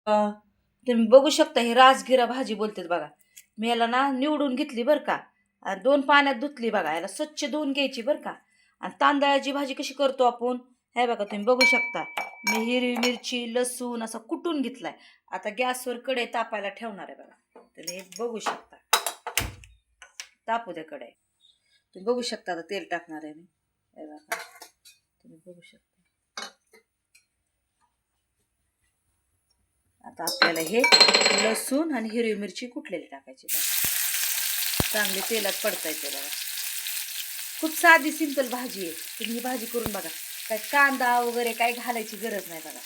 तुम्ही बघू शकता ही राजगिरा भाजी बोलतात बघा. मी याला ना निवडून घेतली बरं का, आणि 2 पाण्यात धुतली बघा. याला स्वच्छ धुवून घ्यायची बरं का. आणि तांदळाची भाजी कशी करतो आपण, हे बघा तुम्ही बघू शकता. मी हिरवी मिरची लसूण असा कुटून घेतलाय. आता गॅसवर कढई तापायला ठेवणार आहे बघा. तुम्ही बघू शकता, तापू द्या कढई. तुम्ही बघू शकता आता तेल टाकणार आहे मी, हे बघा तुम्ही बघू शकता. आता आपल्याला हे लसूण आणि हिरवी मिरची कुटलेली टाकायची बघा. चांगली तेलात पडतायचे बघा. खूप साधी सिंपल भाजी आहे. तुम्ही ही भाजी करून बघा. काय कांदा वगैरे काय घालायची गरज नाही बघा.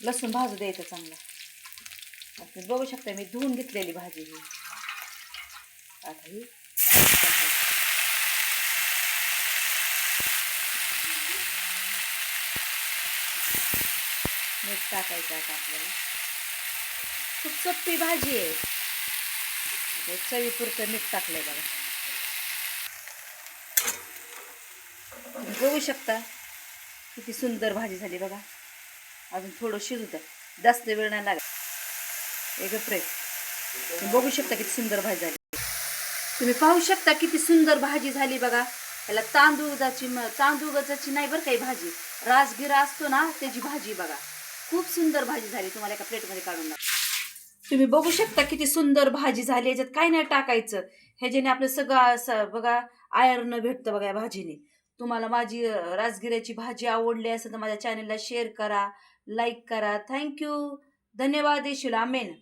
लसूण भाजू द्यायचं चांगला. तुम्ही बघू शकता मी धुवून घेतलेली भाजी ही. आता ही मीठ टाकायचं आता आपल्याला. खूप सोपी भाजी आहे. चवीपुरतं मीठ टाकलंय बघा. तुम्ही बघू शकता किती सुंदर भाजी झाली बघा. अजून थोडं शिजू द्या, जास्त वेळ नाही लागत. एक प्रेस. तुम्ही बघू शकता किती सुंदर भाजी झाली. तुम्ही पाहू शकता किती सुंदर भाजी झाली बघा. याला तांदूळाची नाही बरं काही भाजी, राजगिरा असतो ना त्याची भाजी बघा. खूप सुंदर भाजी झाली. तुम्हाला एका प्लेटमध्ये काढून दाखवते. तुम्ही बघू शकता किती सुंदर भाजी झाली. याच्यात काय नाही टाकायचं. ह्याच्याने आपलं सगळं बघा आयर्न भेटतं बघा या भाजीने. तुम्हाला माझी राजगिऱ्याची भाजी आवडली असेल तर माझ्या चॅनलला शेअर करा, लाईक करा. थँक्यू, धन्यवाद. येशील. आमेन.